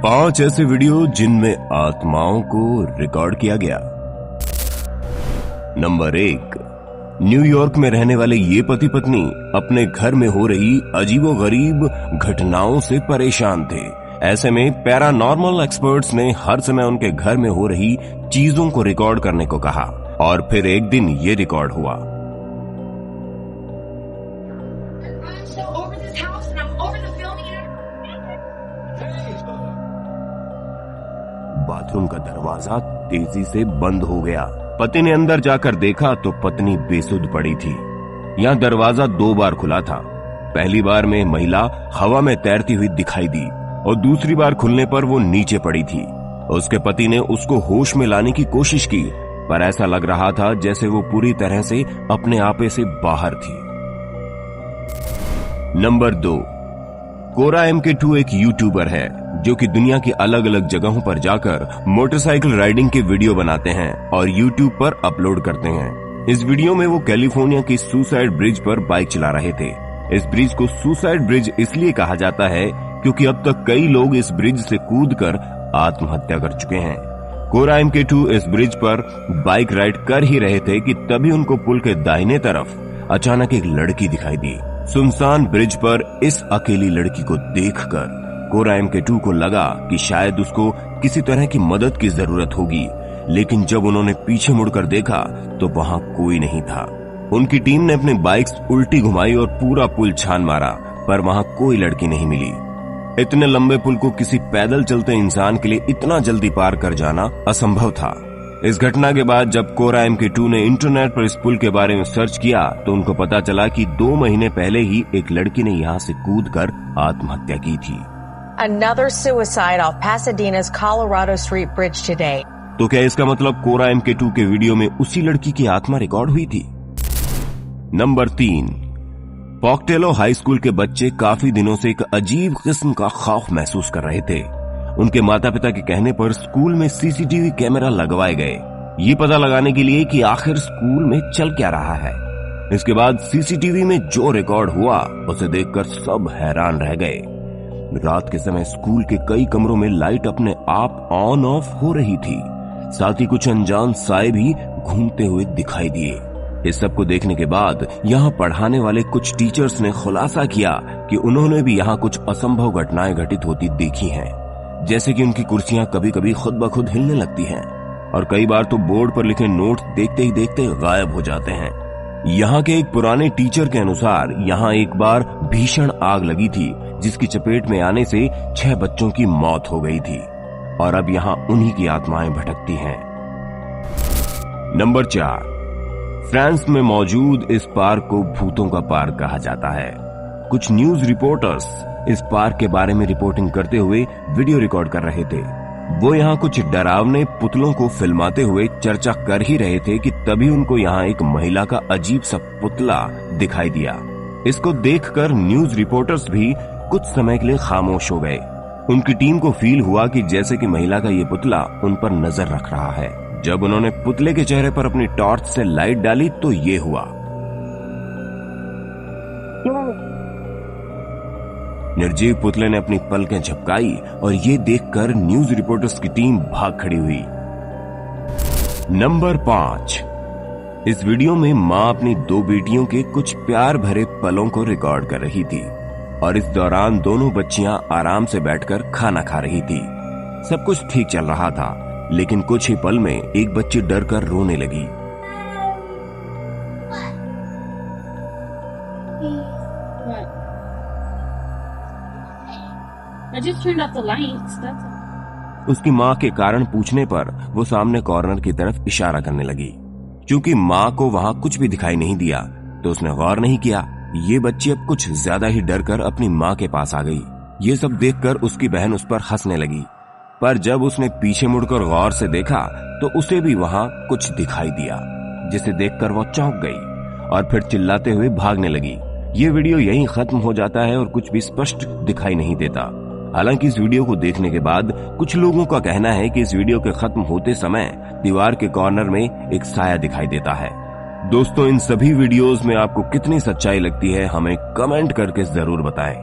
5 ऐसे वीडियो जिनमें आत्माओं को रिकॉर्ड किया गया। नंबर 1, न्यूयॉर्क में रहने वाले ये पति पत्नी अपने घर में हो रही अजीबोगरीब घटनाओं से परेशान थे। ऐसे में पैरानॉर्मल एक्सपर्ट्स ने हर समय उनके घर में हो रही चीजों को रिकॉर्ड करने को कहा और फिर एक दिन ये रिकॉर्ड हुआ। बाथरूम का दरवाजा तेजी से बंद हो गया। पति ने अंदर जाकर देखा तो पत्नी बेसुध पड़ी थी। यहाँ दरवाजा 2 बार खुला था। पहली बार में महिला हवा में तैरती हुई दिखाई दी और दूसरी बार खुलने पर वो नीचे पड़ी थी। उसके पति ने उसको होश में लाने की कोशिश की, पर ऐसा लग रहा था जैसे वो पूरी तरह से अपने आपे से बाहर थी। नंबर 2, कोरा MK2 एक यूट्यूबर है जो कि दुनिया की अलग अलग जगहों पर जाकर मोटरसाइकिल राइडिंग के वीडियो बनाते हैं और यूट्यूब पर अपलोड करते हैं। इस वीडियो में वो कैलिफोर्निया की सुसाइड ब्रिज पर बाइक चला रहे थे। इस ब्रिज को सुसाइड ब्रिज इसलिए कहा जाता है क्योंकि अब तक कई लोग इस ब्रिज से कूदकर आत्महत्या कर चुके हैं। कोरा MK2 इस ब्रिज पर बाइक राइड कर ही रहे थे कि तभी उनको पुल के दाहिने तरफ अचानक एक लड़की दिखाई दी। सुनसान ब्रिज पर इस अकेली लड़की को देखकर कोरा MK2 को लगा कि शायद उसको किसी तरह की मदद की जरूरत होगी, लेकिन जब उन्होंने पीछे मुड़कर देखा तो वहां कोई नहीं था। उनकी टीम ने अपनी बाइक्स उल्टी घुमाई और पूरा पुल छान मारा, पर वहां कोई लड़की नहीं मिली। इतने लंबे पुल को किसी पैदल चलते इंसान के लिए इतना जल्दी पार कर जाना असंभव था। इस घटना के बाद जब कोरा MK2 ने इंटरनेट पर इस पुल के बारे में सर्च किया तो उनको पता चला कि 2 महीने पहले ही एक लड़की ने यहाँ से कूदकर आत्महत्या की थी। Another suicide off Pasadena's Colorado Street Bridge today. तो क्या इसका मतलब कोरा MK2 के वीडियो में उसी लड़की की आत्मा रिकॉर्ड हुई थी? नंबर 3, पॉकटेलो हाई स्कूल के बच्चे काफी दिनों से एक अजीब किस्म का खौफ महसूस कर रहे थे। उनके माता पिता के कहने पर स्कूल में CCTV कैमरा लगवाए गए, ये पता लगाने के लिए कि आखिर स्कूल में चल क्या रहा है। इसके बाद CCTV में जो रिकॉर्ड हुआ उसे देखकर सब हैरान रह गए। रात के समय स्कूल के कई कमरों में लाइट अपने आप ऑन ऑफ हो रही थी। साथ ही कुछ अनजान साए भी घूमते हुए दिखाई दिए। इस सब को देखने के बाद यहाँ पढ़ाने वाले कुछ टीचर्स ने खुलासा किया कि उन्होंने भी यहाँ कुछ असंभव घटनाएं घटित होती देखी हैं, जैसे कि उनकी कुर्सियां कभी कभी खुद ब खुद हिलने लगती हैं और कई बार तो बोर्ड पर लिखे नोट्स देखते ही देखते गायब हो जाते हैं। यहाँ के एक पुराने टीचर के अनुसार यहाँ एक बार भीषण आग लगी थी जिसकी चपेट में आने से 6 बच्चों की मौत हो गई थी और अब यहाँ उन्हीं की आत्माएं भटकती हैं। नंबर 4, फ्रांस में मौजूद इस पार्क को भूतों का पार्क कहा जाता है। कुछ न्यूज रिपोर्टर्स इस पार्क के बारे में रिपोर्टिंग करते हुए वीडियो रिकॉर्ड कर रहे थे। वो यहाँ कुछ डरावने पुतलों को फिल्माते हुए चर्चा कर ही रहे थे कि तभी उनको यहाँ एक महिला का अजीब सा पुतला दिखाई दिया। इसको देखकर न्यूज रिपोर्टर्स भी कुछ समय के लिए खामोश हो गए। उनकी टीम को फील हुआ कि जैसे कि महिला का ये पुतला उन पर नजर रख रहा है। जब उन्होंने पुतले के चेहरे पर अपनी टॉर्च से लाइट डाली तो ये हुआ। निर्जीव पुतले ने अपनी पलकें झपकाई और ये देखकर न्यूज रिपोर्टर्स की टीम भाग खड़ी हुई। नंबर 5, इस वीडियो में मां अपनी 2 बेटियों के कुछ प्यार भरे पलों को रिकॉर्ड कर रही थी और इस दौरान दोनों बच्चियां आराम से बैठकर खाना खा रही थी। सब कुछ ठीक चल रहा था, लेकिन कुछ ही पल में एक बच्ची डर कर रोने लगी। I just turned off the lights. That's... उसकी माँ के कारण पूछने पर वो सामने कॉर्नर की तरफ इशारा करने लगी। क्योंकि माँ को वहाँ कुछ भी दिखाई नहीं दिया तो उसने गौर नहीं किया। ये बच्ची अब कुछ ज्यादा ही डर कर अपनी माँ के पास आ गई। ये सब देखकर उसकी बहन उस पर हंसने लगी, पर जब उसने पीछे मुड़कर गौर से देखा तो उसे भी वहाँ कुछ दिखाई दिया, जिसे देखकर वो चौंक गई और फिर चिल्लाते हुए भागने लगी। ये वीडियो यहीं खत्म हो जाता है और कुछ भी स्पष्ट दिखाई नहीं देता। हालांकि इस वीडियो को देखने के बाद कुछ लोगों का कहना है कि इस वीडियो के खत्म होते समय दीवार के कॉर्नर में एक साया दिखाई देता है। दोस्तों, इन सभी वीडियोस में आपको कितनी सच्चाई लगती है हमें कमेंट करके जरूर बताएं।